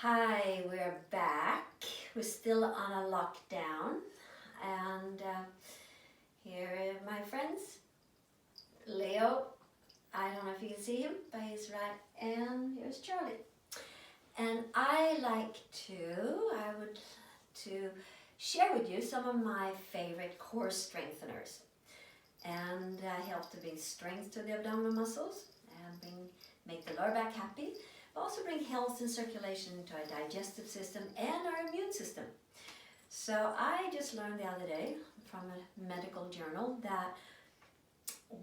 Hi, we're back. We're still on a lockdown, and here are my friends. Leo, I don't know if you can see him, but he's right, and here's Charlie. And I would to share with you some of my favorite core strengtheners, and help to bring strength to the abdominal muscles and make the lower back happy. Also bring health and circulation into our digestive system and our immune system. So I just learned the other day from a medical journal that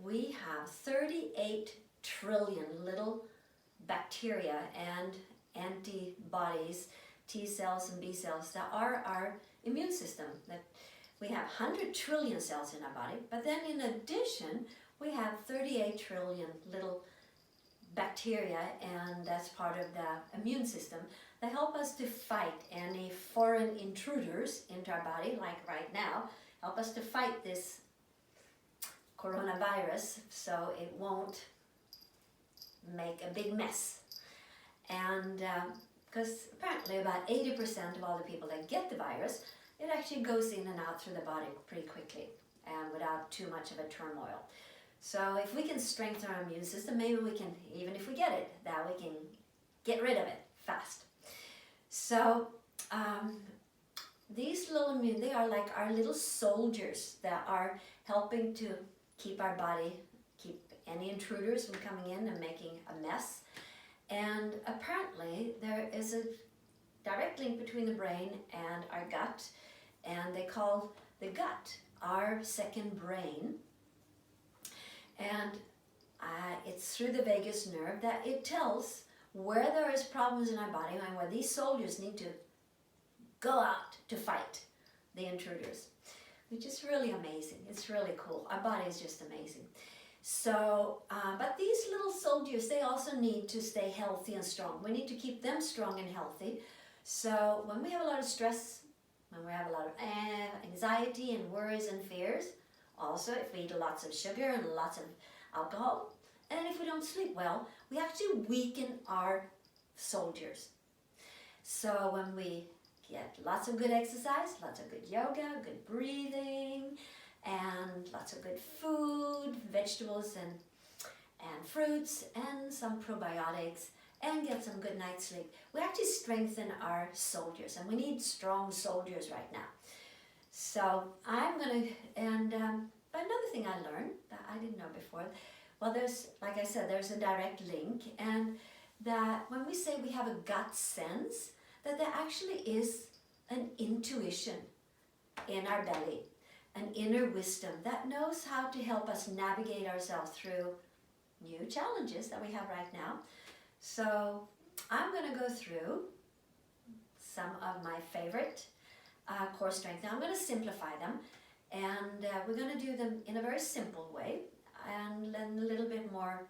we have 38 trillion little bacteria and antibodies, T cells and B cells, that are our immune system. That we have 100 trillion cells in our body, but then in addition we have 38 trillion little bacteria, and that's part of the immune system that help us to fight any foreign intruders into our body, like right now, help us to fight this coronavirus so it won't make a big mess. And because apparently about 80% of all the people that get the virus, it actually goes in and out through the body pretty quickly and without too much of a turmoil. So if we can strengthen our immune system, maybe we can, even if we get it, that we can get rid of it fast. So these little they are like our little soldiers that are helping to keep our body, keep any intruders from coming in and making a mess. And apparently there is a direct link between the brain and our gut, and they call the gut our second brain. And it's through the vagus nerve that it tells where there is problems in our body and where these soldiers need to go out to fight the intruders, which is really amazing. It's really cool. Our body is just amazing. So, but these little soldiers, they also need to stay healthy and strong. We need to keep them strong and healthy. So when we have a lot of stress, when we have a lot of anxiety and worries and fears, also, if we eat lots of sugar and lots of alcohol, and if we don't sleep well, we actually weaken our soldiers. So when we get lots of good exercise, lots of good yoga, good breathing, and lots of good food, vegetables and fruits, and some probiotics, and get some good night's sleep, we actually strengthen our soldiers, and we need strong soldiers right now. So I'm going to, and another thing I learned that I didn't know before, well, there's, like I said, there's a direct link, and that when we say we have a gut sense, that there actually is an intuition in our belly, an inner wisdom that knows how to help us navigate ourselves through new challenges that we have right now. So I'm going to go through some of my favorite core strength. Now I'm going to simplify them, and we're going to do them in a very simple way and then a little bit more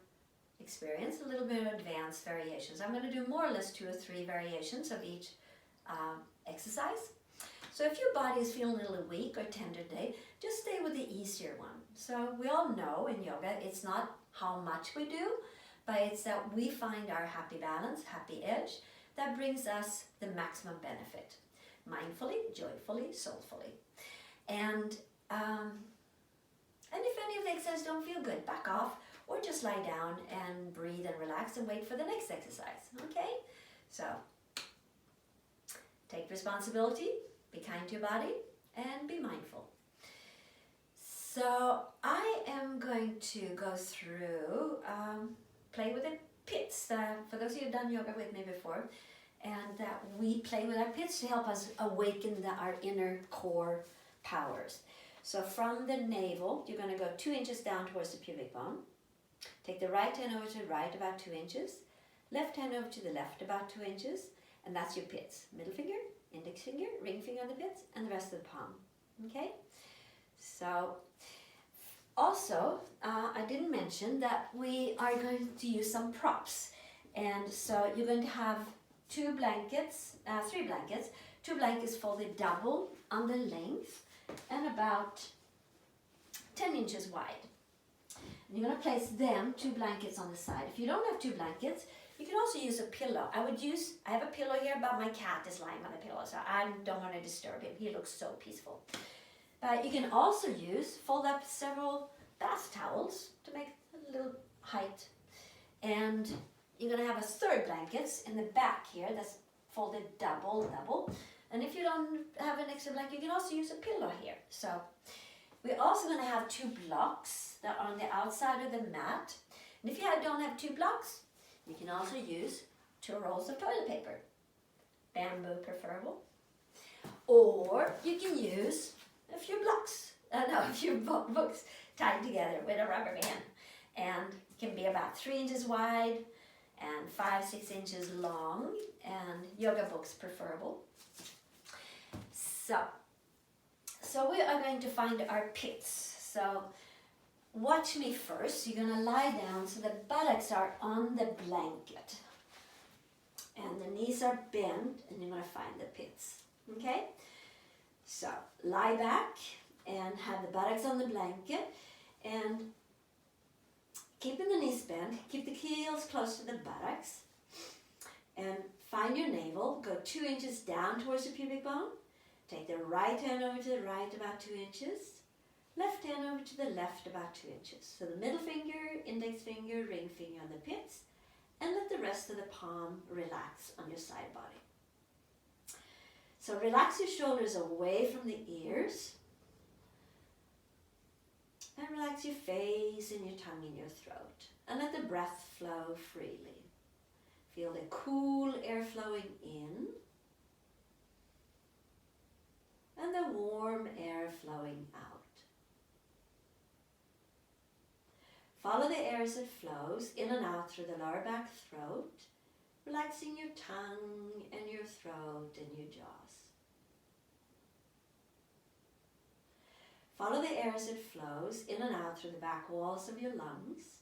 experience, a little bit of advanced variations. I'm going to do more or less 2 or 3 variations of each exercise. So if your body is feeling a little weak or tender today, just stay with the easier one. So we all know in yoga, it's not how much we do, but it's that we find our happy balance, happy edge, that brings us the maximum benefit. Mindfully, joyfully, soulfully. And if any of the exercises don't feel good, back off or just lie down and breathe and relax and wait for the next exercise. Okay? So, take responsibility, be kind to your body, and be mindful. So, I am going to go through, play with the pits. For those of you who have done yoga with me before, and that we play with our pits to help us awaken our inner core powers. So from the navel, you're going to go 2 inches down towards the pubic bone. Take the right hand over to the right about 2 inches. Left hand over to the left about 2 inches. And that's your pits. Middle finger, index finger, ring finger on the pits, and the rest of the palm. Okay? So, also, I didn't mention that we are going to use some props. And so you're going to have 3 blankets, 2 blankets folded double on the length and about 10 inches wide. And you're going to place them, 2 blankets on the side. If you don't have 2 blankets, You can also use a pillow. I have a pillow here, but my cat is lying on the pillow, so I don't want to disturb him. He looks so peaceful. But you can also fold up several bath towels to make a little height. And you're going to have a third blanket in the back here that's folded double. And if you don't have an extra blanket, you can also use a pillow here. So we're also going to have 2 blocks that are on the outside of the mat. And if you don't have 2 blocks, you can also use 2 rolls of toilet paper, bamboo preferable. Or you can use a few books tied together with a rubber band. And it can be about 3 inches wide and 5-6 inches long, and yoga books preferable. So we are going to find our pits. So watch me first. You're going to lie down so the buttocks are on the blanket. And the knees are bent, and you're going to find the pits. Okay? So lie back and have the buttocks on the blanket. And keeping the knees bent, keep the heels close to the buttocks. And find your navel. Go 2 inches down towards the pubic bone. Take the right hand over to the right about 2 inches. Left hand over to the left about 2 inches. So the middle finger, index finger, ring finger on the pits. And let the rest of the palm relax on your side body. So relax your shoulders away from the ears. And relax your face and your tongue in your throat. And let the breath flow freely. Feel the cool air flowing in. And the warm air flowing out. Follow the air as it flows in and out through the lower back throat, relaxing your tongue and your throat and your jaws. Follow the air as it flows in and out through the back walls of your lungs.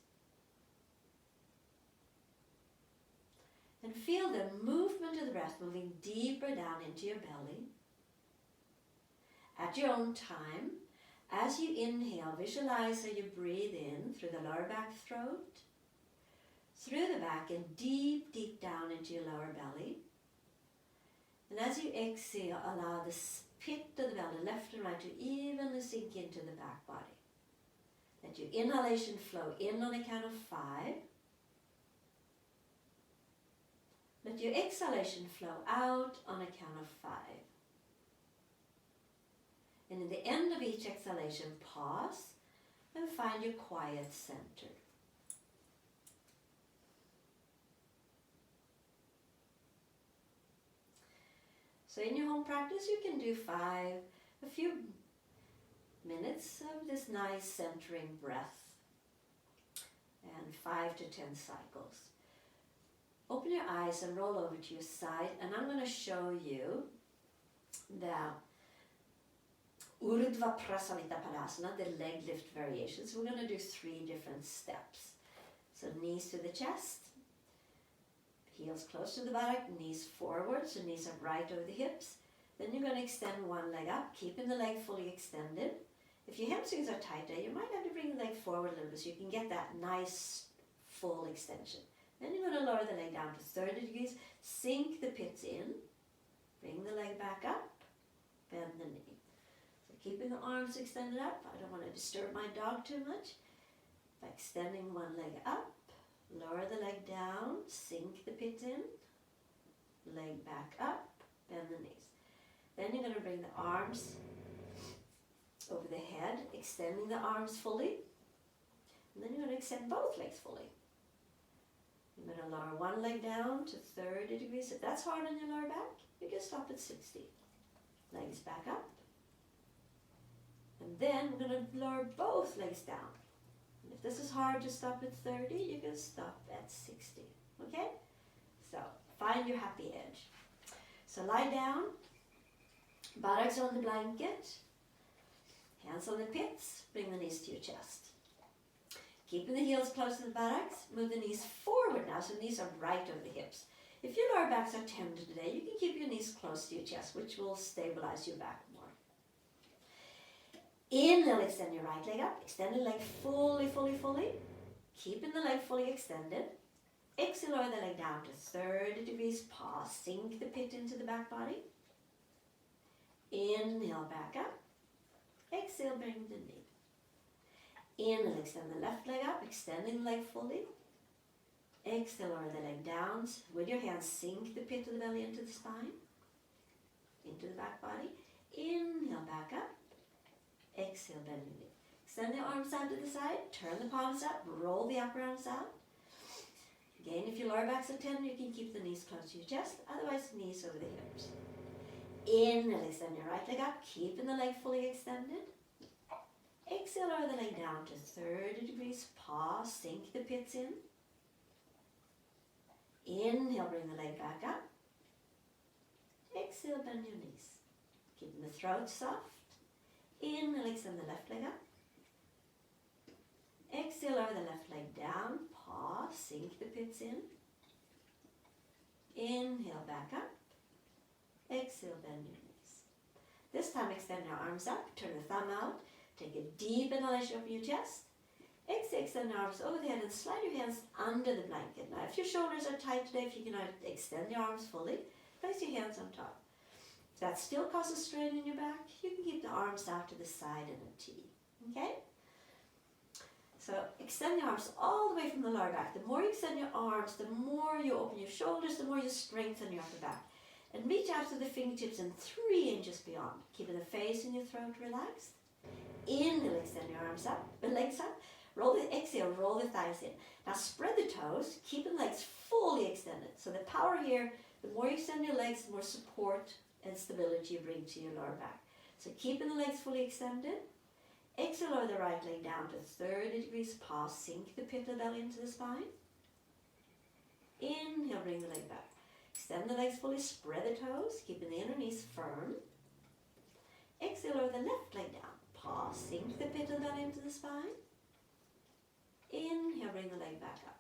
And feel the movement of the breath moving deeper down into your belly. At your own time, as you inhale, visualize how you breathe in through the lower back throat, through the back and deep, deep down into your lower belly. And as you exhale, allow the pit of the belly, left and right, to evenly sink into the back body. Let your inhalation flow in on a count of 5. Let your exhalation flow out on a count of 5. And in the end of each exhalation, pause and find your quiet center. So in your home practice, you can do a few minutes of this nice centering breath and 5 to 10 cycles. Open your eyes and roll over to your side, and I'm going to show you the Urdhva Prasalita Padasana, the leg lift variations. We're going to do 3 different steps. So knees to the chest, heels close to the buttock, knees forward, so knees are right over the hips. Then you're going to extend one leg up, keeping the leg fully extended. If your hamstrings are tight there, you might have to bring the leg forward a little bit so you can get that nice full extension. Then you're going to lower the leg down to 30 degrees, sink the pits in, bring the leg back up, bend the knee. So keeping the arms extended up, I don't want to disturb my dog too much. By extending one leg up, lower the leg down, sink the pits in, leg back up, bend the knees. Then you're going to bring the arms over the head, extending the arms fully. And then you're going to extend both legs fully. You're going to lower one leg down to 30 degrees. If that's hard on your lower back, you can stop at 60. Legs back up. And then we're going to lower both legs down. And if this is hard to stop at 30, you can stop at 60. Okay? So find your happy edge. So lie down, buttocks on the blanket, hands on the pits, bring the knees to your chest. Keeping the heels close to the buttocks, move the knees forward now, so the knees are right over the hips. If your lower backs are tender today, you can keep your knees close to your chest, which will stabilize your back more. Inhale, extend your right leg up. Extend the leg fully, fully, fully. Keeping the leg fully extended. Exhale, lower the leg down to 30 degrees. Pause, sink the pit into the back body. Inhale, back up. Exhale, bring the knee. Inhale, extend the left leg up, extending the leg fully. Exhale, lower the leg down. With your hands, sink the pit of the belly into the spine, into the back body. Inhale, back up. Exhale, bend your knee. Extend the arms side to the side, turn the palms up, roll the upper arms out. Again, if your lower back's at 10, you can keep the knees close to your chest, otherwise knees over the hips. Inhale, extend your right leg up, keeping the leg fully extended. Exhale, lower the leg down to 30 degrees. Pause, sink the pits in. Inhale, bring the leg back up. Exhale, bend your knees. Keeping the throat soft. Inhale, extend the left leg up. Exhale, lower the left leg down. Pause, sink the pits in. Inhale, back up. Exhale, bend your knees. This time, extend your arms up. Turn the thumb out. Take a deep inhalation up your chest. Exhale, extend your arms over the head and slide your hands under the blanket. Now, if your shoulders are tight today, if you cannot extend your arms fully, place your hands on top. If that still causes strain in your back, you can keep the arms out to the side in a T. Okay? So extend your arms all the way from the lower back. The more you extend your arms, the more you open your shoulders, the more you strengthen your upper back. And reach out to the fingertips and 3 inches beyond, keeping the face and your throat relaxed. Inhale, extend your arms up, the legs up. Exhale, roll the thighs in. Now spread the toes, keeping legs fully extended. So the power here, the more you extend your legs, the more support and stability you bring to your lower back. So keeping the legs fully extended. Exhale, lower the right leg down to 30 degrees. Pause, sink the pit of the belly into the spine. Inhale, bring the leg back. Extend the legs fully, spread the toes, keeping the inner knees firm. Exhale, lower the left leg down. Pause, sink the pit of the belly into the spine. Inhale, bring the leg back up.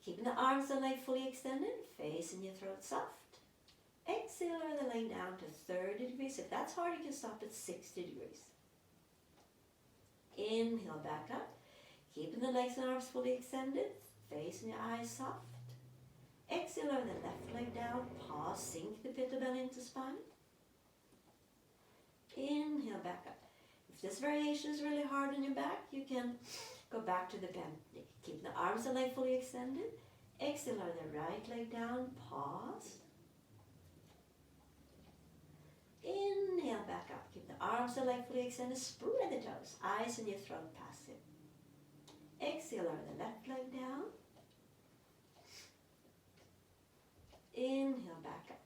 Keeping the arms and leg fully extended, face and your throat soft. Exhale, lower the leg down to 30 degrees. If that's hard, you can stop at 60 degrees. Inhale, back up. Keeping the legs and arms fully extended, face and your eyes soft. Exhale, lower the left leg down. Pause, sink the pit of the belly into the spine. Inhale, back up. If this variation is really hard on your back, you can go back to the bent knee. Keep the arms and leg fully extended. Exhale, lower the right leg down. Pause. Inhale, back up. Keep the arms and leg fully extended. Spread the toes. Eyes in your throat, passive. Exhale, lower the left leg down. Inhale, back up.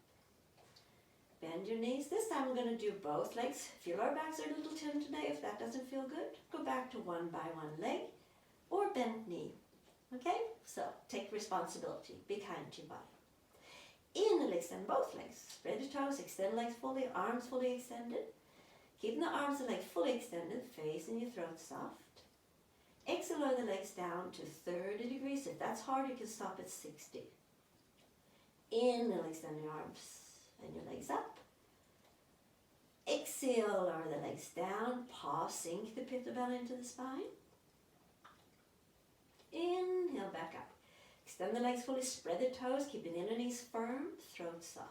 Bend your knees. This time we're going to do both legs. If your lower backs are a little thin today, if that doesn't feel good, go back to 1 by 1 leg or bent knee. Okay? So take responsibility. Be kind to your body. Inhale, extend both legs. Spread your toes, extend legs fully, arms fully extended. Keeping the arms and legs fully extended, face and your throat soft. Exhale, lower the legs down to 30 degrees. If that's hard, you can stop at 60. Inhale, extend your arms and your legs up. Exhale, lower the legs down. Pause, sink the pit of the belly into the spine. Inhale, back up. Extend the legs fully, spread the toes, keeping the inner knees firm, throat soft.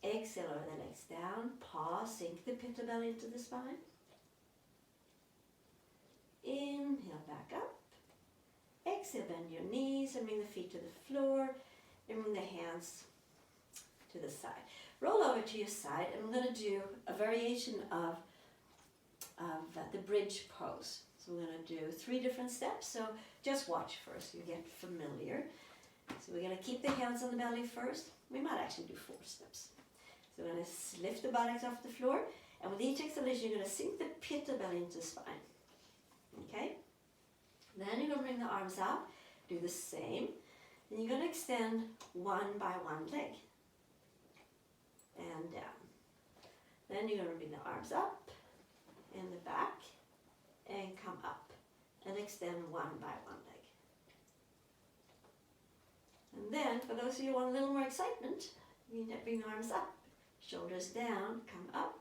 Exhale, lower the legs down. Pause, sink the pit of the belly into the spine. Inhale, back up. Exhale, bend your knees and bring the feet to the floor. And bring the hands to the side. Roll over to your side, and I'm going to do a variation of the bridge pose. So we're going to do 3 different steps. So just watch first. You get familiar. So we're going to keep the hands on the belly first. We might actually do 4 steps. So we're going to lift the buttocks off the floor, and with each exhalation, you're going to sink the pit of the belly into the spine. Okay? Then you're going to bring the arms out. Do the same. Then you're going to extend 1 by 1 leg and down. Then you're going to bring the arms up and the back and come up and extend 1 by 1 leg. And then, for those of you who want a little more excitement, you need to bring the arms up, shoulders down, come up,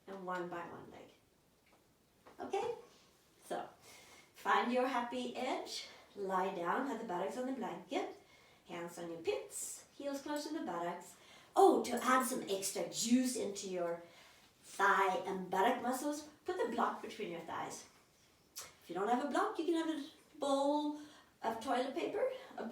and 1 by 1 leg. Okay? So, find your happy edge, lie down, have the buttocks on the blanket. Hands on your pits, heels close to the buttocks. Oh, to add some extra juice into your thigh and buttock muscles, put the block between your thighs. If you don't have a block, you can have a bowl of toilet paper, a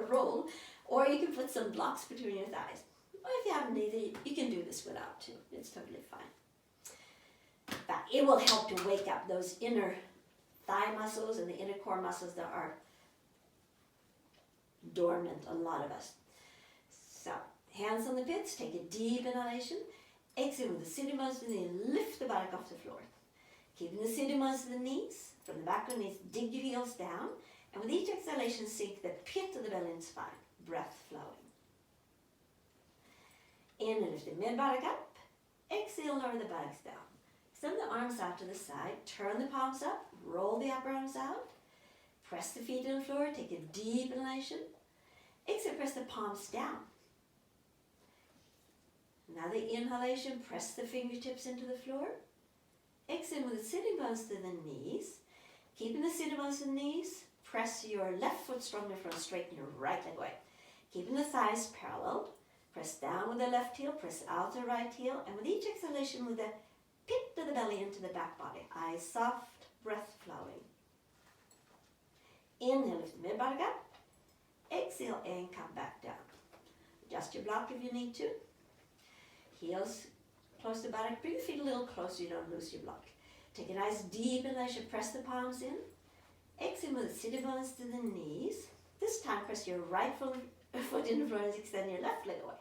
roll, or you can put some blocks between your thighs. Or if you have neither, you can do this without too. It's totally fine. But it will help to wake up those inner thigh muscles and the inner core muscles that are dormant, a lot of us. So, hands on the pits, take a deep inhalation. Exhale with the sitting bones to the knee, lift the buttock off the floor. Keeping the sitting bones to the knees. From the back of the knees, dig your heels down. And with each exhalation, sink the pit of the belly and spine. Breath flowing. Inhale, lift the mid-buttock up. Exhale, lower the buttocks down. Extend the arms out to the side. Turn the palms up. Roll the upper arms out. Press the feet on the floor. Take a deep inhalation. Exhale, press the palms down. Another inhalation. Press the fingertips into the floor. Exhale with the sitting bones to the knees. Keeping the sitting bones to the knees. Press your left foot strongly in front, straighten your right leg away. Keeping the thighs parallel. Press down with the left heel, press out the right heel, and with each exhalation with the pit of the belly into the back body. Eyes soft, breath flowing. Inhale, lift the mid-buttock up. Exhale and come back down. Adjust your block if you need to. Heels close to buttock. Bring the feet a little closer, you don't lose your block. Take a nice deep inhalation, press the palms in. Exhale with the sitting bones to the knees. This time press your right foot in front and extend your left leg away.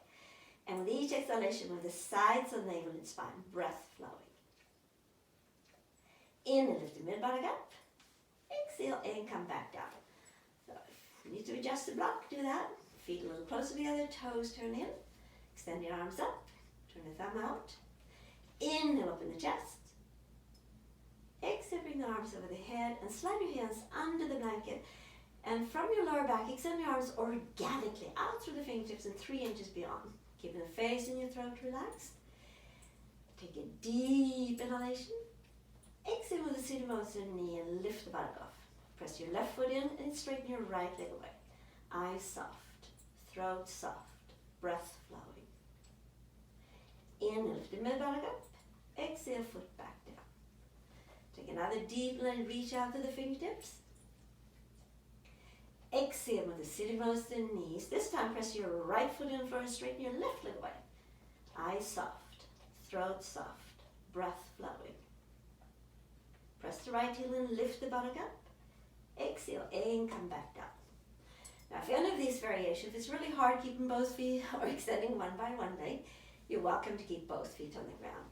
And with each exhalation, with the sides of the navel and spine, breath flowing. Inhale, lift the mid-buttock up. Exhale and come back down. So if you need to adjust the block, do that. Feet a little closer together, toes turn in. Extend your arms up. Turn the thumb out. Inhale, open the chest. Exhale, bring the arms over the head and slide your hands under the blanket. And from your lower back, extend your arms organically out through the fingertips and 3 inches beyond. Keeping the face and your throat relaxed. Take a deep inhalation. Exhale with the sitting bones to the knee and lift the buttock off. Press your left foot in and straighten your right leg away. Eyes soft, throat soft, breath flowing. Inhale, lift the mid-buttock up. Exhale, foot back down. Take another deep inhale, reach out to the fingertips. Exhale with the sitting bones to the knees. This time press your right foot in front and straighten your left leg away. Eyes soft, throat soft, breath flowing. Press the right heel in, lift the buttock up. Exhale and come back down. Now if any of these variations, if it's really hard keeping both feet or extending one by one leg, you're welcome to keep both feet on the ground.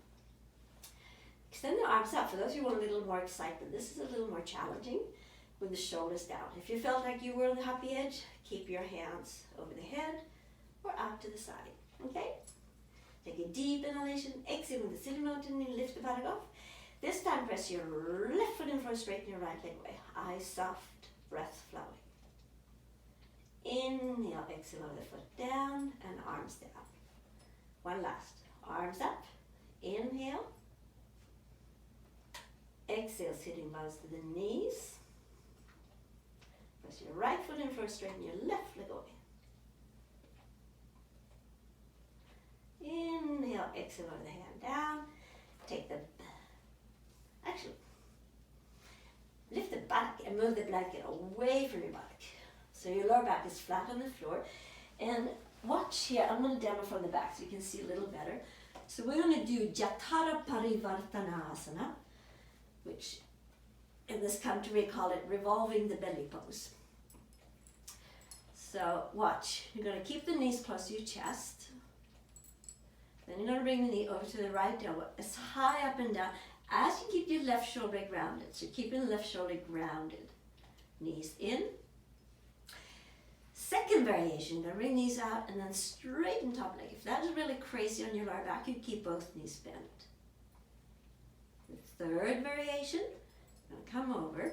Extend the arms out. For those who want a little more excitement, this is a little more challenging with the shoulders down. If you felt like you were on the happy edge, keep your hands over the head or out to the side, okay? Take a deep inhalation, exhale with the sitting bone to the knee, lift the buttock off. This time press your left foot in front, straighten your right leg away. Eyes soft, breath flowing. Inhale, exhale, lower the foot down and arms down. One last, arms up, inhale. Exhale, sitting bones to the knees. Press your right foot in first, straighten your left leg away. Inhale, exhale, lower the hand down. Take the, lift the back and move the blanket away from your back. So your lower back is flat on the floor. And watch here, I'm going to demo from the back so you can see a little better. So we're going to do Jatara Parivartanasana, which in this country we call it revolving the belly pose. So watch, you're going to keep the knees close to your chest. Then you're going to bring the knee over to the right elbow as high up and down as you keep your left shoulder grounded. So keeping the left shoulder grounded. Knees in. Second variation, you're going to bring knees out and then straighten top leg. If that is really crazy on your lower back, you keep both knees bent. The third variation, you're going to come over,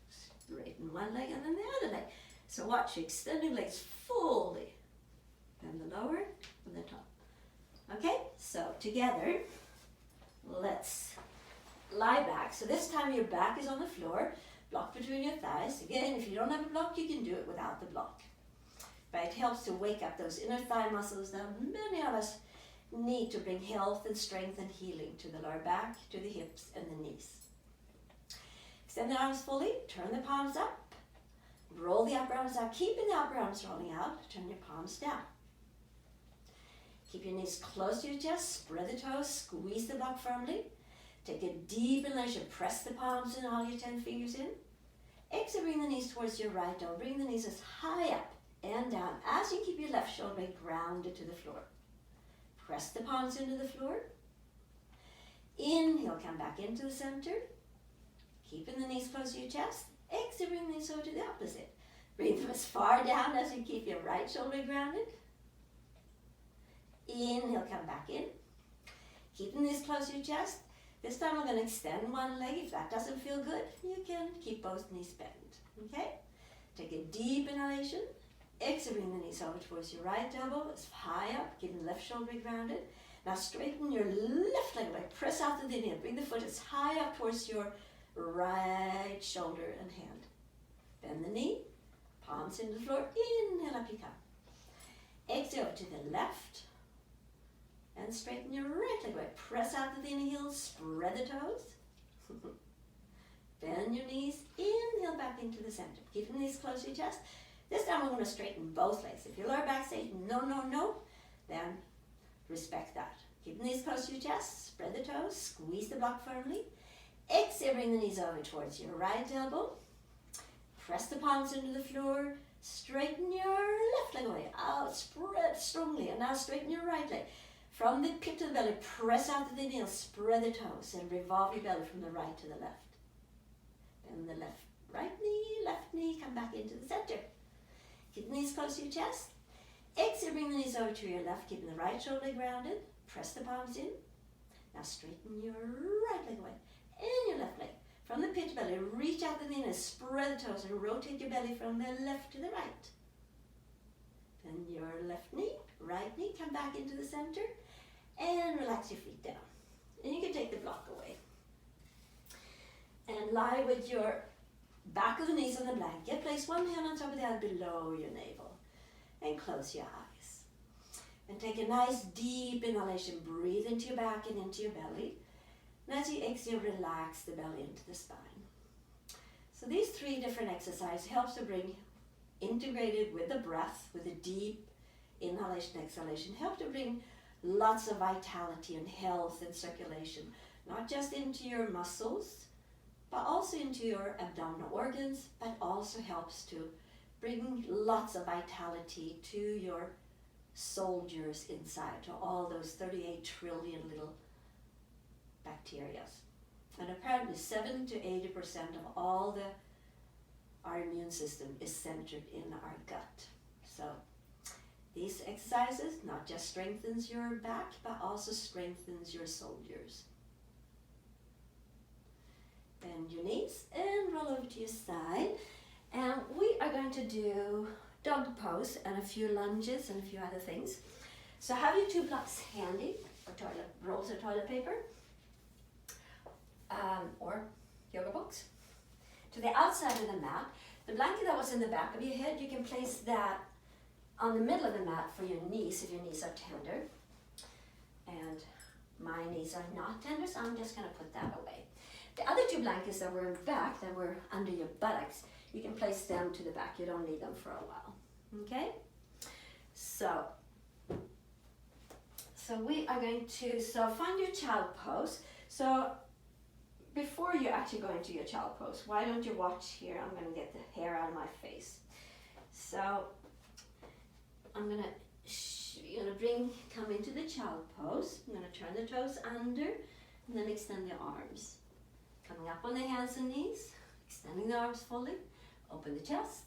straighten one leg and then the other leg. So watch, you're extending legs fully. Then the lower and the top. Okay, so together, let's lie back. So this time your back is on the floor, block between your thighs. Again, if you don't have a block, you can do it without the block. but it helps to wake up those inner thigh muscles that many of us need to bring health and strength and healing to the lower back, to the hips and the knees. Extend the arms fully, turn the palms up, roll the upper arms out, keeping the upper arms rolling out, turn your palms down. Keep your knees close to your chest, spread the toes, squeeze the block firmly. Take a deep inhalation, press the palms and all your 10 fingers in. Exhale, bring the knees towards your right elbow. Bring the knees as high up and down as you keep your left shoulder grounded to the floor. Press the palms into the floor. Inhale, come back into the center. Keeping the knees close to your chest. Exhale, bring the knees over to the opposite. Bring them as far down as you keep your right shoulder grounded. Inhale, come back in. Keeping the knees close to your chest. This time we're going to extend one leg. If that doesn't feel good, you can keep both knees bent. Okay? Take a deep inhalation. Exhale, bring the knees over towards your right elbow, as high up, keeping the left shoulder grounded. Now straighten your left leg away. Press out to the inhale. Bring the foot as high up towards your right shoulder and hand. Bend the knee, palms into the floor. Inhale, up you come. Exhale to the left. And straighten your right leg away. Press out to the inhale, spread the toes. Bend your knees, inhale back into the center. Keep the knees close to your chest. This time we're going to straighten both legs. If your lower back says no, no, no, then respect that. Keep the knees close to your chest, spread the toes, squeeze the block firmly. Exhale, bring the knees over towards your right elbow. Press the palms into the floor. Straighten your left leg away. Out, spread strongly. And now straighten your right leg. From the pit of the belly, press out to the nails, spread the toes, and revolve your belly from the right to the left. Bend the right knee, come back into the center. Keep the knees close to your chest. Exhale, bring the knees over to your left, keeping the right shoulder grounded. Press the palms in. Now straighten your right leg away, and your left leg. From the pit of the belly, reach out the knee and spread the toes, and rotate your belly from the left to the right. Then your left knee, right knee, come back into the center. And relax your feet down. And you can take the block away. And lie with your back of the knees on the blanket. Place one hand on top of the other below your navel. And close your eyes. And take a nice deep inhalation. Breathe into your back and into your belly. And as you exhale, relax the belly into the spine. So these 3 different exercises helps to bring, integrated with the breath, with a deep inhalation, exhalation, help to bring lots of vitality and health and circulation, not just into your muscles, but also into your abdominal organs, but also helps to bring lots of vitality to your soldiers inside, to all those 38 trillion little bacteria. And apparently 70 to 80% of all our immune system is centered in our gut. So these exercises not just strengthens your back, but also strengthens your soldiers. Bend your knees and roll over to your side. And we are going to do dog pose and a few lunges and a few other things. So have your 2 blocks handy, or rolls of toilet paper, or yoga books. To the outside of the mat, the blanket that was in the back of your head, you can place that on the middle of the mat for your knees, if your knees are tender. And my knees are not tender, so I'm just going to put that away. The other 2 blankets that were in the back, that were under your buttocks, you can place them to the back. You don't need them for a while. Okay? So we are going to, find your child pose. So before you actually go into your child pose, why don't you watch here? I'm going to get the hair out of my face. So I'm going to come into the child pose. I'm going to turn the toes under and then extend the arms. Coming up on the hands and knees, extending the arms fully, open the chest.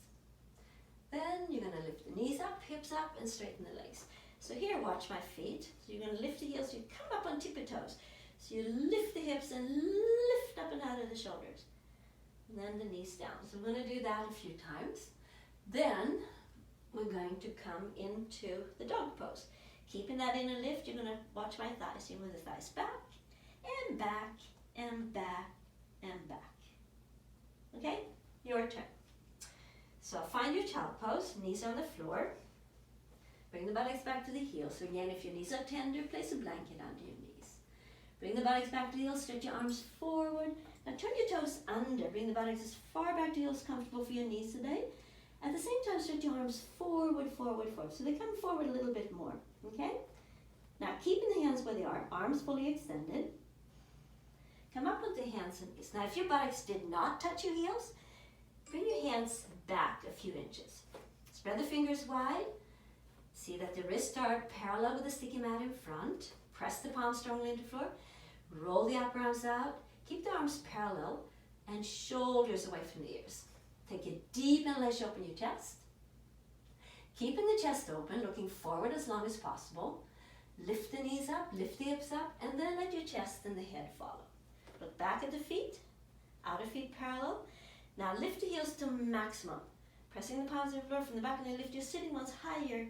Then you're going to lift the knees up, hips up, and straighten the legs. So here, watch my feet. So you're going to lift the heels, you come up on tippy toes. So you lift the hips and lift up and out of the shoulders. And then the knees down. So I'm going to do that a few times. Then we're going to come into the dog pose. Keeping that inner lift, you're going to watch my thighs. You move the thighs back, and back, and back, and back. Okay? Your turn. So find your child pose, knees on the floor. Bring the buttocks back to the heels. So again, if your knees are tender, place a blanket under your knees. Bring the buttocks back to the heels, stretch your arms forward. Now turn your toes under. Bring the buttocks as far back to the heels, comfortable for your knees today. At the same time, stretch your arms forward, forward, forward. So they come forward a little bit more, okay? Now keeping the hands where they are, arms fully extended. Come up with the hands and knees. Now if your buttocks did not touch your heels, bring your hands back a few inches. Spread the fingers wide. See that the wrists are parallel with the sticky mat in front. Press the palms strongly into the floor. Roll the upper arms out. Keep the arms parallel and shoulders away from the ears. Take a deep inhalation, open your chest. Keeping the chest open, looking forward as long as possible. Lift the knees up, lift the hips up, and then let your chest and the head follow. Look back at the feet, outer feet parallel. Now lift the heels to maximum. Pressing the palms on the floor from the back of the knee, lift your sitting ones higher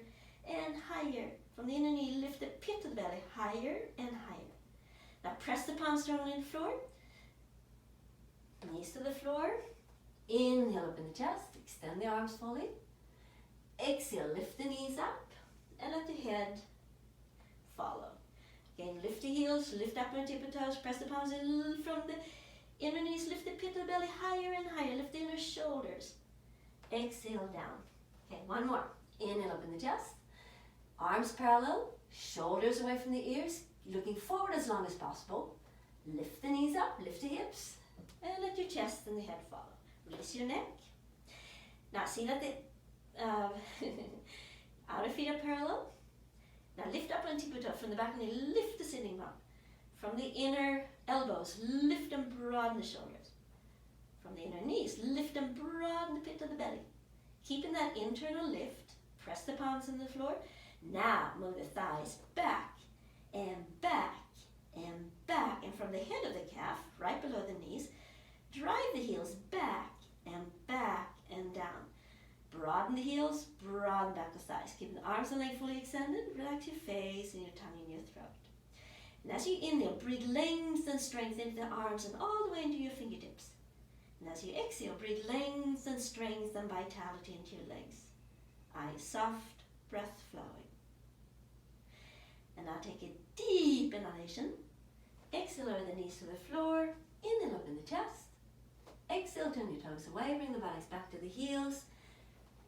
and higher. From the inner knee, lift the pit of the belly higher and higher. Now press the palms strongly on the floor. Knees to the floor. Inhale, open the chest. Extend the arms fully. Exhale, lift the knees up and let the head follow. Again, lift the heels, lift up on tip of toes. Press the palms in from the inner knees. Lift the pit of the belly higher and higher. Lift the inner shoulders. Exhale down. Okay, one more. Inhale, open the chest. Arms parallel, shoulders away from the ears, looking forward as long as possible. Lift the knees up, lift the hips, and let your chest and the head follow. Release your neck. Now see that the outer feet are parallel. Now lift up on tip of toe from the back of the knee, lift the sitting bone. From the inner elbows, lift and broaden the shoulders. From the inner knees, lift and broaden the pit of the belly. Keeping that internal lift, press the palms on the floor. Now move the thighs back and back and back. And from the head of the calf, right below the knees, drive the heels back and down. Broaden the heels, broaden back the thighs. Keeping the arms and legs fully extended. Relax your face and your tongue in your throat. And as you inhale, breathe length and strength into the arms and all the way into your fingertips. And as you exhale, breathe length and strength and vitality into your legs. Eyes soft, breath flowing. And now take a deep inhalation. Exhale, lower the knees to the floor. Inhale, open the chest. Exhale, turn your toes away. Bring the buttocks back to the heels.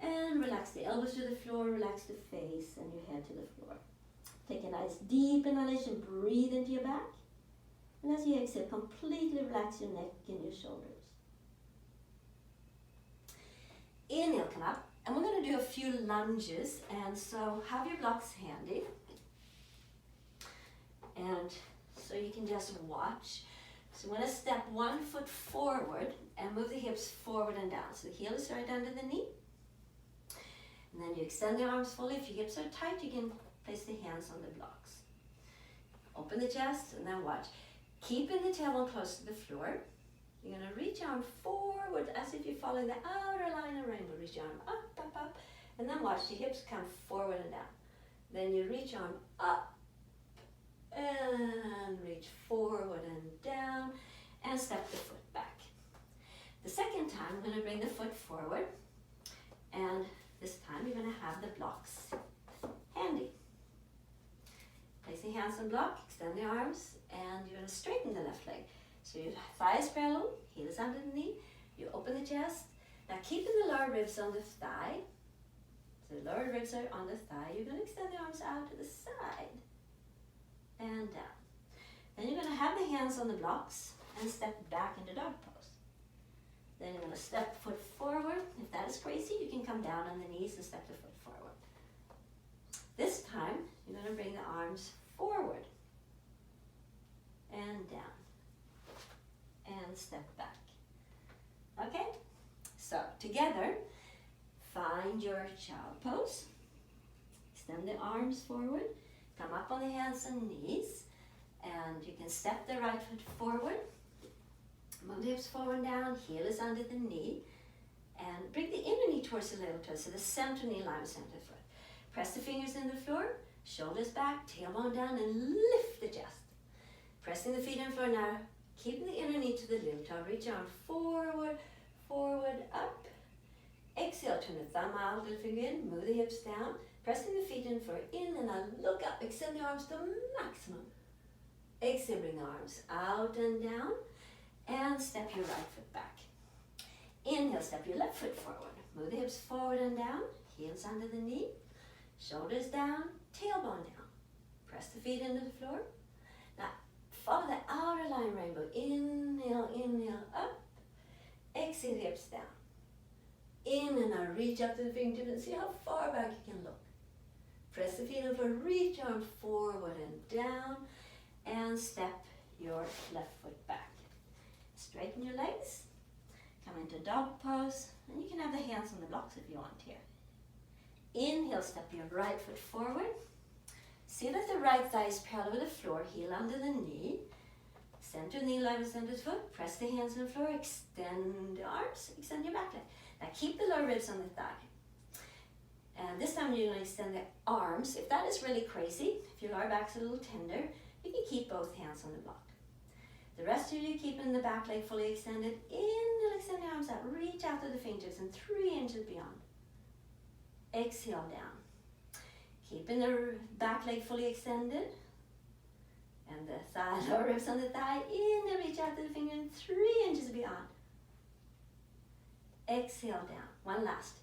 And relax the elbows to the floor. Relax the face and your head to the floor. Take a nice deep inhalation. Breathe into your back. And as you exhale, completely relax your neck and your shoulders. Inhale, come up. And we're going to do a few lunges. And so have your blocks handy. And so you can just watch. So I'm going to step 1 foot forward and move the hips forward and down. So the heel is right under the knee. And then you extend the arms fully. If your hips are tight, you can place the hands on the blocks. Open the chest and then watch. Keeping the tailbone close to the floor. You're going to reach your arm forward as if you're following the outer line of rainbow. Reach your arm up, up, up. And then watch the hips come forward and down. Then you reach your arm up. And reach forward and down and step the foot back. The second time, I'm going to bring the foot forward, and this time you're going to have the blocks handy. Place the hands on block, extend the arms, and you're going to straighten the left leg. So your thighs parallel, heel is under the knee, you open the chest. Now keeping the lower ribs on the thigh, so the lower ribs are on the thigh, you're going to extend the arms out to the side. And down. Then you're going to have the hands on the blocks and step back into dog pose. Then you're going to step foot forward. If that is crazy, you can come down on the knees and step the foot forward. This time, you're going to bring the arms forward and down and step back. Okay? So, together, find your child pose. Extend the arms forward. Come up on the hands and knees, and you can step the right foot forward. Move the hips forward and down, heel is under the knee, and bring the inner knee towards the little toe, so the center knee line with center foot. Press the fingers in the floor, shoulders back, tailbone down, and lift the chest. Pressing the feet in the floor now, keeping the inner knee to the little toe. Reach your arm forward, forward, up. Exhale, turn the thumb out, little finger in, move the hips down. Pressing the feet in for in and out. Look up, extend the arms to maximum. Exhale, bring the arms out and down. And step your right foot back. Inhale, step your left foot forward. Move the hips forward and down. Heels under the knee. Shoulders down, tailbone down. Press the feet into the floor. Now, follow the outer line rainbow. Inhale, inhale, up. Exhale, hips down. In and out, reach up to the fingertips and see how far back you can look. Press the feet in the floor, reach arms forward and down. And step your left foot back. Straighten your legs. Come into dog pose. And you can have the hands on the blocks if you want here. Inhale, step your right foot forward. See that the right thigh is parallel with the floor, heel under the knee. Center knee line with center foot. Press the hands on the floor. Extend the arms. Extend your back leg. Now keep the lower ribs on the thigh. And this time you're going to extend the arms. If that is really crazy, if your lower back's a little tender, you can keep both hands on the block. The rest of you keeping the back leg fully extended. Inhale, extend the arms out. Reach out to the fingertips and 3 inches beyond. Exhale down. Keeping the back leg fully extended. And the thigh, lower ribs on the thigh. Inhale, reach out to the finger and 3 inches beyond. Exhale down. One last.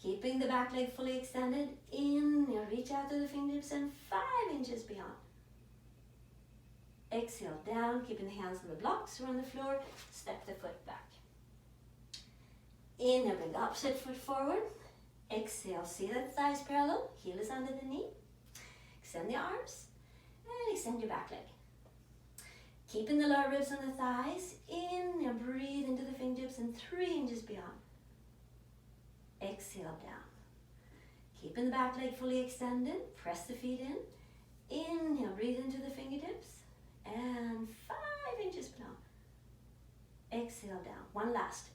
Keeping the back leg fully extended. Inhale, reach out to the fingertips and 5 inches beyond. Exhale down, keeping the hands on the blocks or on the floor. Step the foot back. Inhale, bring the opposite foot forward. Exhale, see that the thigh is parallel. Heel is under the knee. Extend the arms and extend your back leg. Keeping the lower ribs on the thighs. Inhale, breathe into the fingertips and 3 inches beyond. Exhale down. Keeping the back leg fully extended. Press the feet in. Inhale, breathe into the fingertips. And 5 inches down. Exhale down. One last.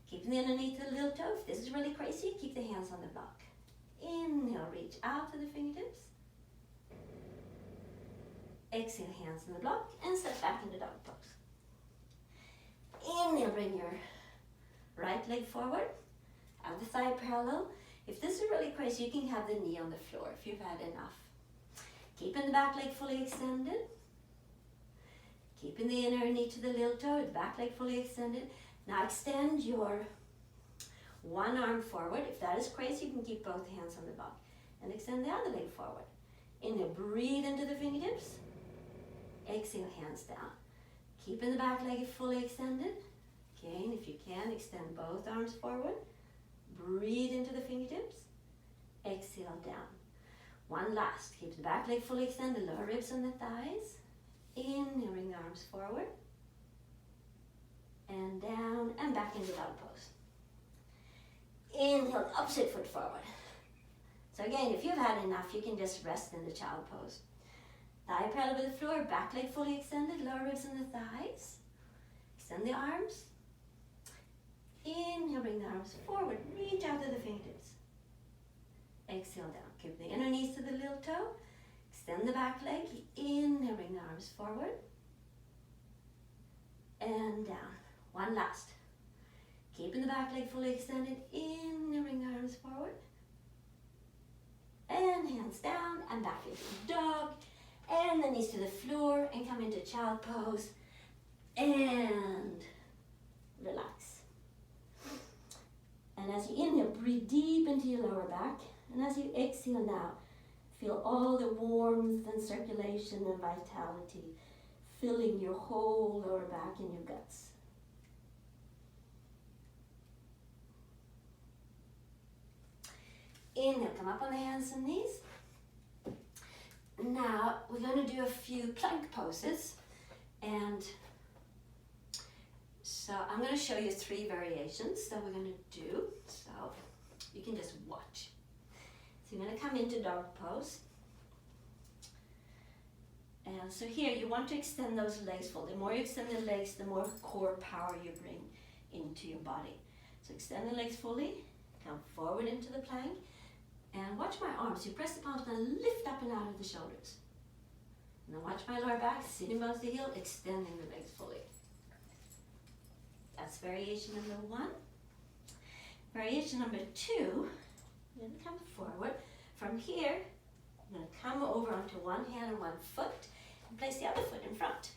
Keeping the underneath of the little toe. If this is really crazy, keep the hands on the block. Inhale, reach out to the fingertips. Exhale, hands on the block and step back into dog pose. Inhale, bring your right leg forward. Have the thigh parallel. If this is really crazy, you can have the knee on the floor if you've had enough. Keeping the back leg fully extended. Keeping the inner knee to the little toe, the back leg fully extended. Now extend your one arm forward. If that is crazy, you can keep both hands on the block. And extend the other leg forward. Inhale, breathe into the fingertips. Exhale, hands down. Keeping the back leg fully extended. Again, if you can, extend both arms forward. Breathe into the fingertips. Exhale, down. One last. Keep the back leg fully extended, lower ribs on the thighs. Inhale, bring the arms forward. And down and back into dog pose. Inhale, opposite foot forward. So again, if you've had enough, you can just rest in the child pose. Thigh parallel with the floor, back leg fully extended, lower ribs on the thighs. Extend the arms. Inhale, bring the arms forward, reach out to the fingertips. Exhale down, keep the inner knees to the little toe. Extend the back leg, inhale, bring the arms forward. And down, one last. Keeping the back leg fully extended, inhale, bring the arms forward. And hands down and back into dog. And the knees to the floor and come into child pose. And relax. And as you inhale, breathe deep into your lower back. And as you exhale now, feel all the warmth and circulation and vitality filling your whole lower back and your guts. Inhale, come up on the hands and knees. Now we're going to do a few plank poses, and so I'm going to show you 3 variations that we're going to do, so you can just watch. So you're going to come into dog pose, and so here you want to extend those legs full. The more you extend the legs, the more core power you bring into your body. So extend the legs fully, come forward into the plank. And watch my arms. You press the palms and lift up and out of the shoulders. And then watch my lower back, sitting bones to the heel, extending the legs fully. That's variation number 1. Variation number 2, you're going to come forward. from here, I'm going to come over onto one hand and one foot and place the other foot in front.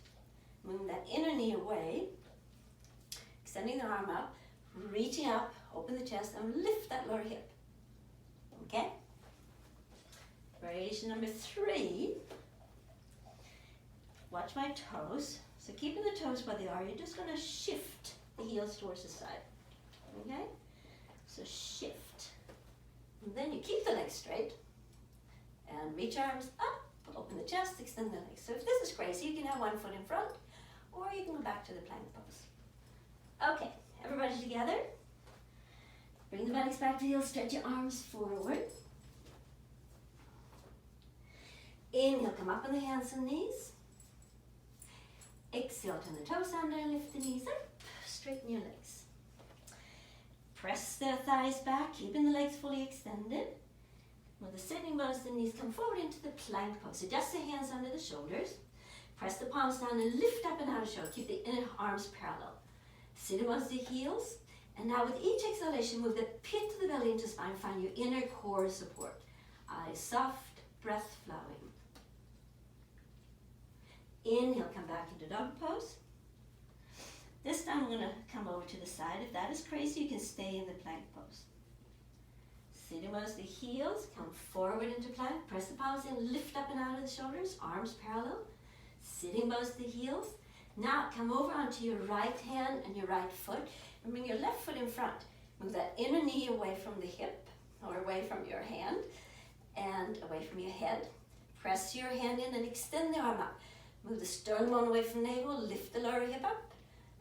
Move that inner knee away, extending the arm up, reaching up, open the chest, and lift that lower hip. Okay? Variation number 3. Watch my toes. So keeping the toes where they are, you're just going to shift the heels towards the side. Okay? So shift. And then you keep the legs straight and reach arms up, open the chest, extend the legs. So if this is crazy, you can have one foot in front or you can go back to the plank pose. Okay, everybody together. Bring the buttocks back to heels, stretch your arms forward. Inhale, come up on the hands and knees. Exhale, turn the toes under and lift the knees up. Straighten your legs. Press the thighs back, keeping the legs fully extended. With the sitting bones, the knees come forward into the plank pose. Adjust the hands under the shoulders. Press the palms down and lift up and out of shoulder. Keep the inner arms parallel. Sitting bones to heels. And now with each exhalation, move the pit of the belly into spine. Find your inner core support. Eyes soft, breath flowing. Inhale, come back into dog pose. This time I'm going to come over to the side. If that is crazy, you can stay in the plank pose. Sitting bones to heels, come forward into plank. Press the palms in, lift up and out of the shoulders, arms parallel. Sitting bones to heels. Now come over onto your right hand and your right foot and bring your left foot in front. Move that inner knee away from the hip or away from your hand and away from your head. Press your hand in and extend the arm up. Move the sternum bone away from navel, lift the lower hip up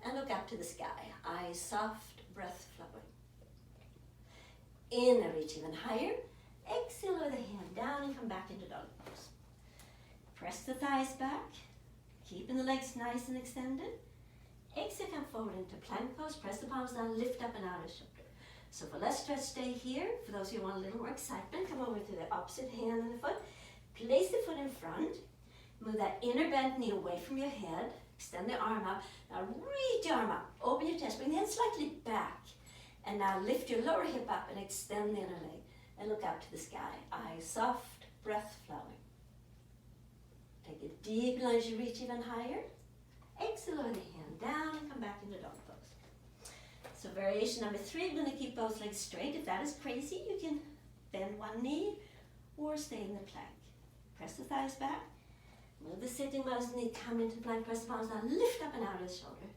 and look up to the sky. Eyes soft, breath flowing. Inhale, reach even higher. Exhale, lower the hand down and come back into dog pose. Press the thighs back, keeping the legs nice and extended. Exhale, come forward into plank pose. Press the palms down, lift up and out of shoulder. So for less stretch, stay here. For those who want a little more excitement, come over to the opposite hand and the foot. Place the foot in front. Move that inner bent knee away from your head. Extend the arm up. Now reach your arm up. Open your chest. Bring the head slightly back. And now lift your lower hip up and extend the inner leg. And look up to the sky. Eyes soft, breath flowing. Take a deep lunge. You reach even higher. Exhale, lower the hand down and come back into dog pose. So variation number 3, we're going to keep both legs straight. If that is crazy, you can bend one knee or stay in the plank. Press the thighs back. Move the sitting bones, knee come into the plank, press the palms down, lift up and out of the shoulder.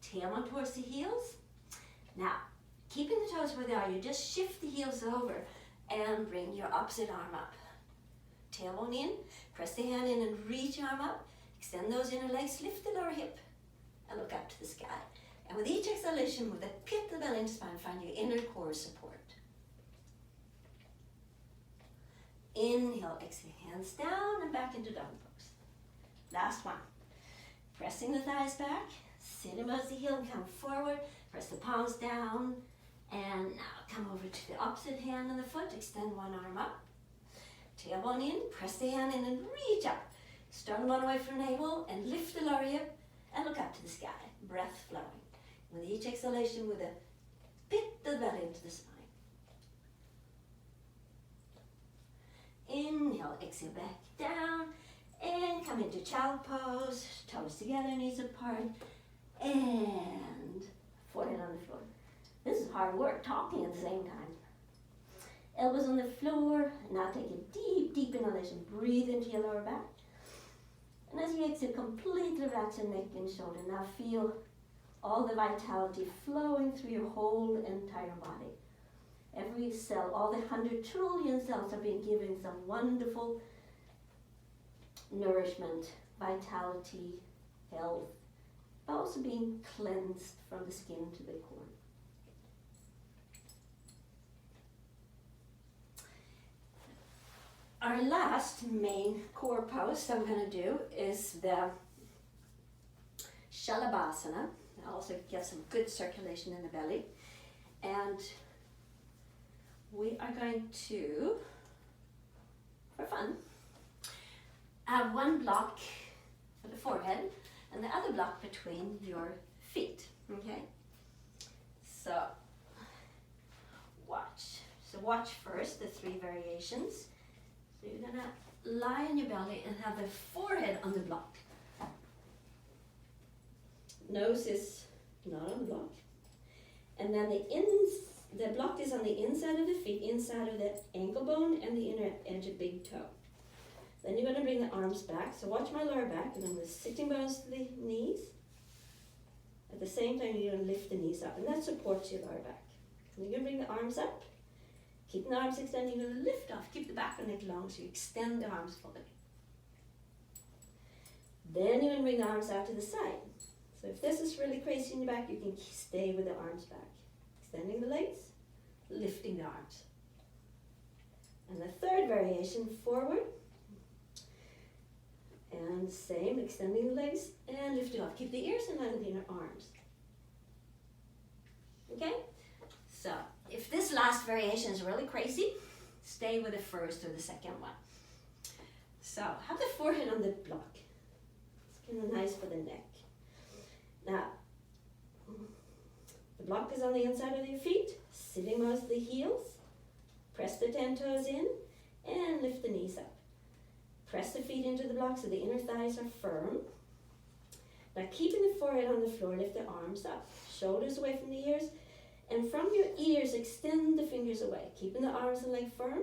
Tailbone towards the heels. Now, keeping the toes where they are, you just shift the heels over and bring your opposite arm up. Tailbone in, press the hand in and reach your arm up. Extend those inner legs, lift the lower hip and look up to the sky. And with each exhalation, move the pit of the belly into spine, find your inner core support. Inhale, exhale, hands down and back into dog pose. Last one. Pressing the thighs back, sitting bones to heel and come forward. Press the palms down and now come over to the opposite hand and the foot. Extend one arm up. Tailbone in, press the hand in and reach up. Sternum bone away from navel and lift the lower hip and look up to the sky. Breath flowing. With each exhalation, with a pit the belly into the spine. Inhale, exhale, back down and come into child pose. Toes together, knees apart, and forehead on the floor. This is hard work, talking at the same time. Elbows on the floor. Now take a deep, deep inhalation. Breathe into your lower back. And as you exhale, completely relax your neck and shoulder. Now feel all the vitality flowing through your whole entire body. Every cell, all the 100 trillion cells are being given some wonderful nourishment, vitality, health, but also being cleansed from the skin to the core. Our last main core pose that we're going to do is the Shalabhasana. Also get some good circulation in the belly. And we are going to, for fun, have one block for the forehead and the other block between your feet, okay? So watch. So watch first the 3 variations. So you're gonna lie on your belly and have the forehead on the block. Nose is not on the block. And then the block is on the inside of the feet, inside of the ankle bone and the inner edge of big toe. Then you're going to bring the arms back. So watch my lower back. You're going to sitting bones to the knees. At the same time, you're going to lift the knees up, and that supports your lower back. And you're going to bring the arms up. Keep the arms extended. You're going to lift off. Keep the back of the neck long so you extend the arms fully. Then you're going to bring the arms out to the side. So if this is really crazy in your back, you can stay with the arms back. Extending the legs, lifting the arms. And the third variation, forward. And same, extending the legs and lifting off. Keep the ears in line with the inner arms. Okay? So, if this last variation is really crazy, stay with the first or the second one. So, have the forehead on the block. It's kind of nice for the neck. Now, the block is on the inside of your feet, sitting most of the heels. Press the 10 toes in and lift the knees up. Press the feet into the block so the inner thighs are firm. Now keeping the forehead on the floor, lift the arms up. Shoulders away from the ears. And from your ears, extend the fingers away. Keeping the arms and leg firm.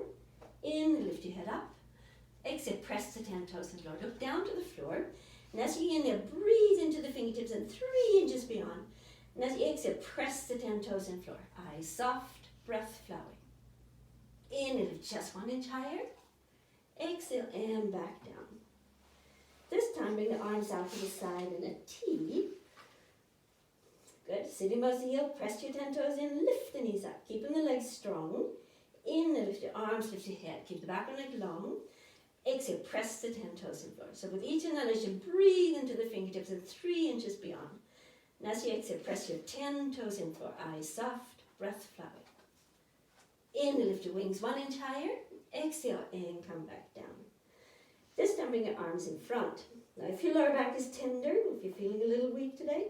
In, lift your head up. Exhale, press the 10 toes to the floor. Look down to the floor. And as you inhale, breathe into the fingertips and 3 inches beyond. And as you exhale, press the 10 toes in floor. Eyes soft, breath flowing. Inhale, just 1 inch higher. Exhale and back down. This time bring the arms out to the side in a T. Good. Sitting bones heel, press your 10 toes in, lift the knees up, keeping the legs strong. Inhale, lift your arms, lift your head, keep the back of the neck long. Exhale, press the 10 toes in floor. So with each inhalation, breathe into the fingertips and 3 inches beyond. And as you exhale, press your 10 toes in floor, eyes soft, breath flowing. Inhale, lift your wings 1 inch higher. Exhale and come back down. This time bring your arms in front. Now if your lower back is tender, if you're feeling a little weak today,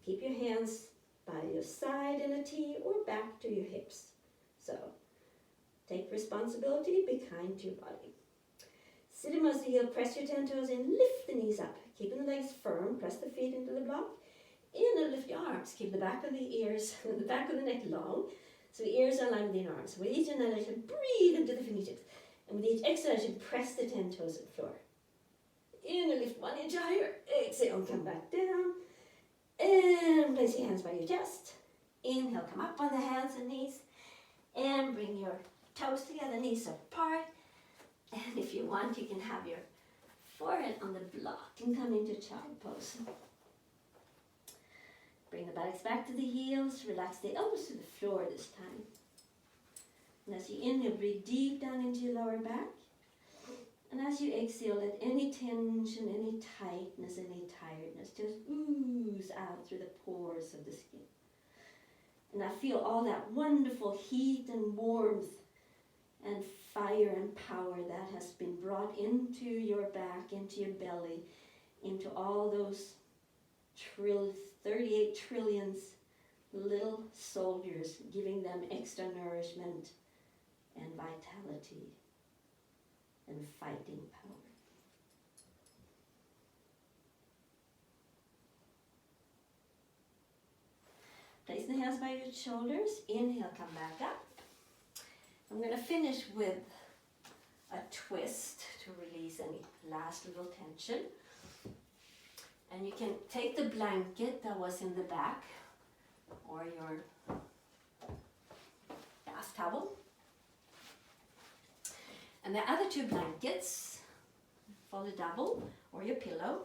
keep your hands by your side in a T or back to your hips. So take responsibility, be kind to your body. Sitting most of the heel, press your 10 toes in, lift the knees up, keeping the legs firm, press the feet into the block. In and lift your arms, keep the back of the ears, the back of the neck long. So the ears are aligned with the arms. With each inhalation, breathe into the fingertips. And with each exhalation, press the 10 toes to the floor. Inhale, lift 1 inch higher. Exhale, come back down. And place your hands by your chest. Inhale, come up on the hands and knees. And bring your toes together, knees apart. And if you want, you can have your forehead on the block and come into child pose. Bring the buttocks back to the heels, relax the elbows to the floor this time. And as you inhale, breathe deep down into your lower back. And as you exhale, let any tension, any tightness, any tiredness just ooze out through the pores of the skin. And I feel all that wonderful heat and warmth and fire and power that has been brought into your back, into your belly, into all those 38 trillions little soldiers, giving them extra nourishment and vitality and fighting power. Place the hands by your shoulders. Inhale, come back up. I'm going to finish with a twist to release any last little tension. And you can take the blanket that was in the back or your bath towel. And the other 2 blankets, fold double, or your pillow,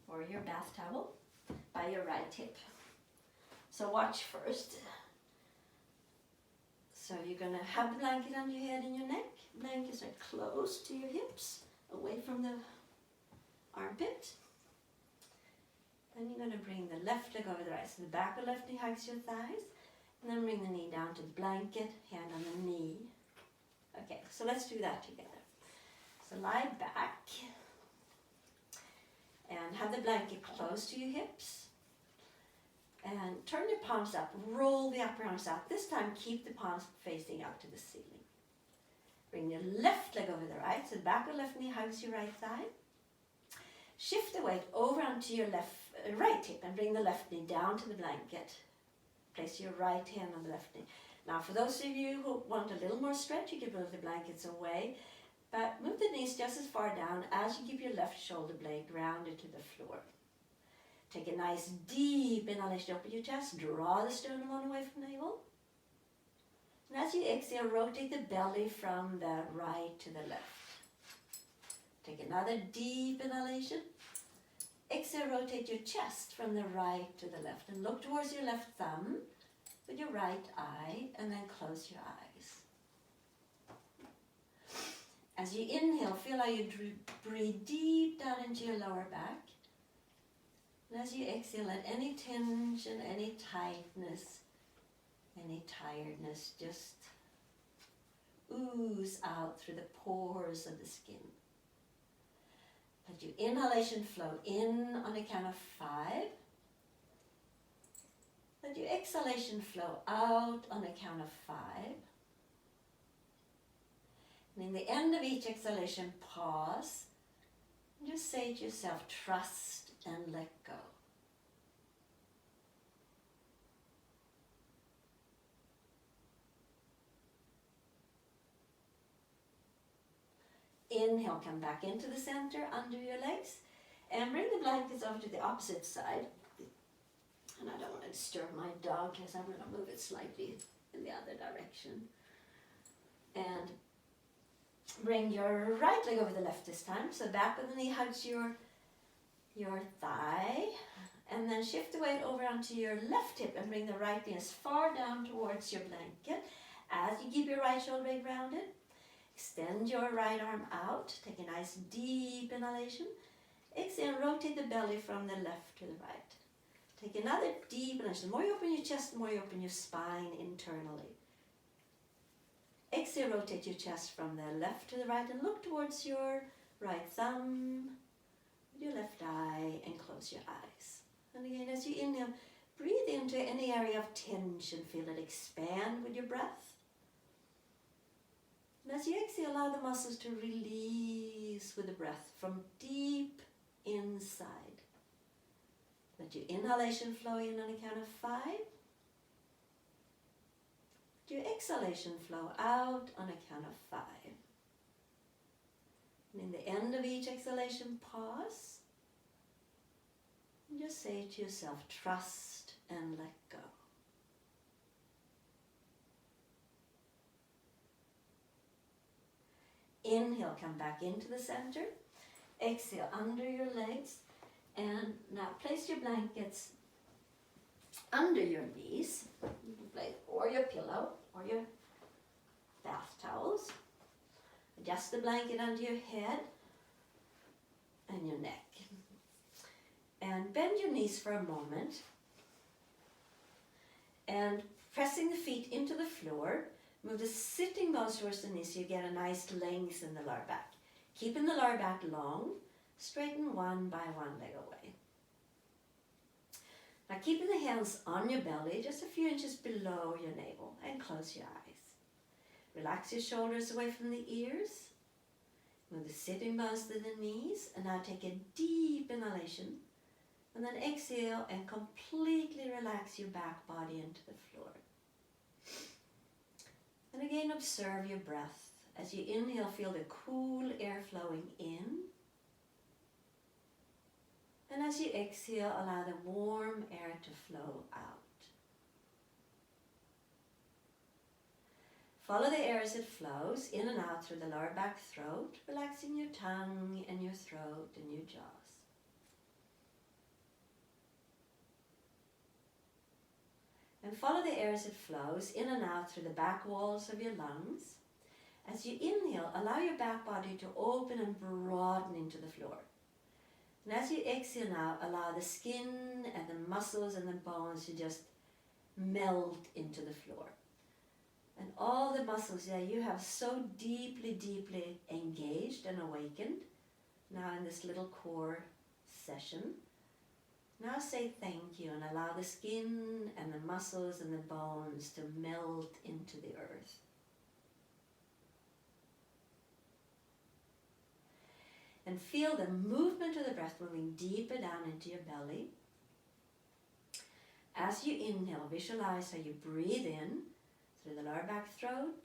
or your bath towel by your right hip. So watch first. So you're going to have the blanket on your head and your neck. Blankets are close to your hips, away from the armpit. Then you're going to bring the left leg over the right. So the back of the left knee hugs your thighs. And then bring the knee down to the blanket, hand on the knee. Okay, so let's do that together. So lie back. And have the blanket close to your hips. And turn your palms up. Roll the upper arms out. This time keep the palms facing out to the ceiling. Bring your left leg over the right, so the back of the left knee hugs your right thigh. Shift the weight over onto your right hip and bring the left knee down to the blanket. Place your right hand on the left knee. Now for those of you who want a little more stretch, you can move the blankets away, but move the knees just as far down as you keep your left shoulder blade grounded to the floor. Take a nice deep inhalation, open your chest, draw the sternum on away from the navel. And as you exhale, rotate the belly from the right to the left. Take another deep inhalation. Exhale, rotate your chest from the right to the left and look towards your left thumb with your right eye and then close your eyes. As you inhale, feel how you breathe deep down into your lower back. And as you exhale, let any tension, any tightness, any tiredness just ooze out through the pores of the skin. Let your inhalation flow in on a count of 5. Let your exhalation flow out on a count of 5. And in the end of each exhalation, pause and just say to yourself, trust and let go. Inhale, come back into the center, under your legs, and bring the blankets over to the opposite side. And I don't want to disturb my dog because I'm going to move it slightly in the other direction. And bring your right leg over the left this time. So back of the knee hugs your thigh. And then shift the weight over onto your left hip and bring the right knee as far down towards your blanket as you keep your right shoulder blade grounded. Extend your right arm out. Take a nice deep inhalation. Exhale, rotate the belly from the left to the right. Take another deep inhalation. The more you open your chest, the more you open your spine internally. Exhale, rotate your chest from the left to the right and look towards your right thumb with your left eye and close your eyes. And again, as you inhale, breathe into any area of tension. Feel it expand with your breath. And as you exhale, allow the muscles to release with the breath from deep inside. Let your inhalation flow in on a count of 5. Let your exhalation flow out on a count of 5. And in the end of each exhalation, pause. And just say to yourself, trust and let go. Inhale, come back into the center. Exhale, under your legs. And now place your blankets under your knees, or your pillow, or your bath towels. Adjust the blanket under your head and your neck. And bend your knees for a moment. And pressing the feet into the floor, move the sitting bones towards the knees so you get a nice length in the lower back. Keeping the lower back long, straighten one by one leg away. Now keeping the hands on your belly, just a few inches below your navel, and close your eyes. Relax your shoulders away from the ears. Move the sitting bones to the knees, and now take a deep inhalation, and then exhale and completely relax your back body into the floor. And again, observe your breath. As you inhale, feel the cool air flowing in. And as you exhale, allow the warm air to flow out. Follow the air as it flows in and out through the lower back throat, relaxing your tongue and your throat and your jaws. And follow the air as it flows in and out through the back walls of your lungs. As you inhale, allow your back body to open and broaden into the floor. And as you exhale now, allow the skin and the muscles and the bones to just melt into the floor. And all the muscles that you have so deeply, deeply engaged and awakened now in this little core session. Now say thank you and allow the skin and the muscles and the bones to melt into the earth. And feel the movement of the breath moving deeper down into your belly. As you inhale, visualize how you breathe in through the lower back throat,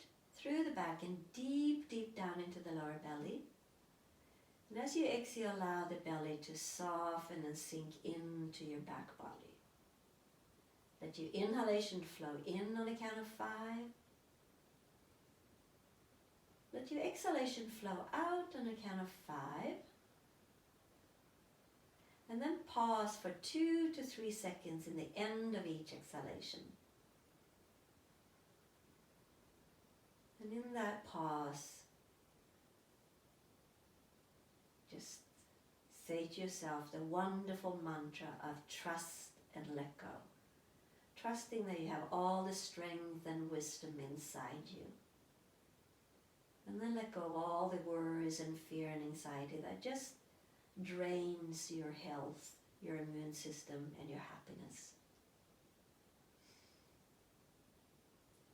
through the back, and deep, deep down into the lower belly. And as you exhale, allow the belly to soften and sink into your back body. Let your inhalation flow in on a count of 5. Let your exhalation flow out on a count of 5. And then pause for 2 to 3 seconds in the end of each exhalation. And in that pause, just say to yourself the wonderful mantra of trust and let go. Trusting that you have all the strength and wisdom inside you. And then let go of all the worries and fear and anxiety that just drains your health, your immune system, and your happiness.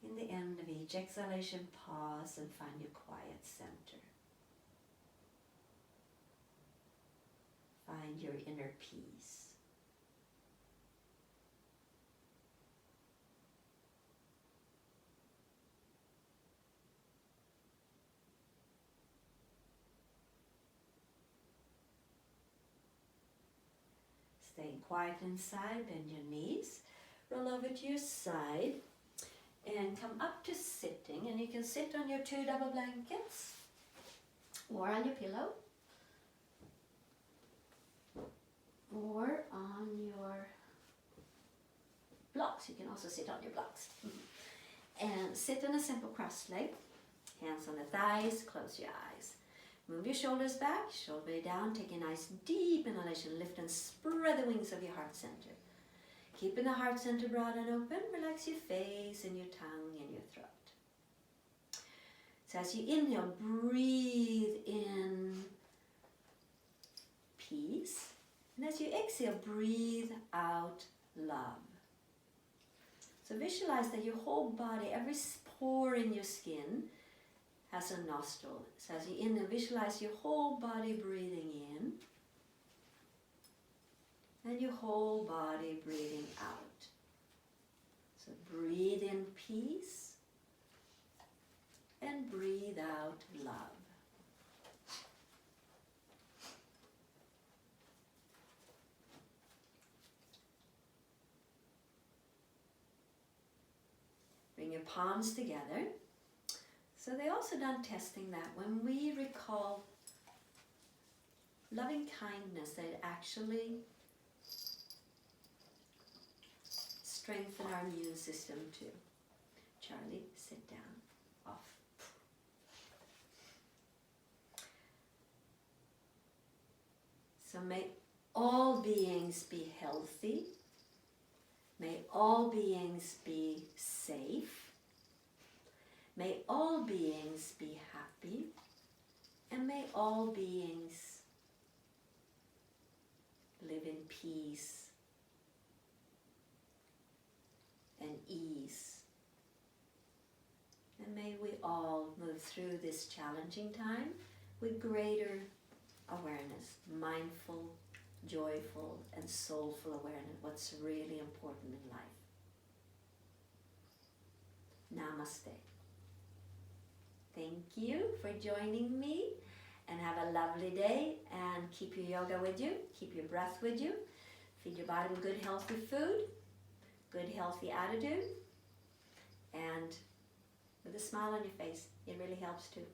In the end of each exhalation, pause and find your quiet center. Find your inner peace. Staying quiet inside, bend your knees, roll over to your side, and come up to sitting. And you can sit on your 2 double blankets or on your pillow or on your blocks. You can also sit on your blocks. And sit in a simple cross leg, hands on the thighs, close your eyes. Move your shoulders back, shoulder blade down, take a nice deep inhalation, lift and spread the wings of your heart center. Keeping the heart center broad and open, relax your face and your tongue and your throat. So as you inhale, breathe in peace. And as you exhale, breathe out love. So visualize that your whole body, every pore in your skin, has a nostril. So as you inhale, visualize your whole body breathing in and your whole body breathing out. So breathe in peace and breathe out love. Bring your palms together. So they also done testing that when we recall loving kindness, that it actually strengthen our immune system too. Charlie, sit down. Off. So may all beings be healthy. May all beings be safe. May all beings be happy, and may all beings live in peace and ease. And may we all move through this challenging time with greater awareness, mindful, joyful, and soulful awareness, what's really important in life. Namaste. Thank you for joining me, and have a lovely day, and keep your yoga with you, keep your breath with you, feed your body with good healthy food, good healthy attitude, and with a smile on your face. It really helps too.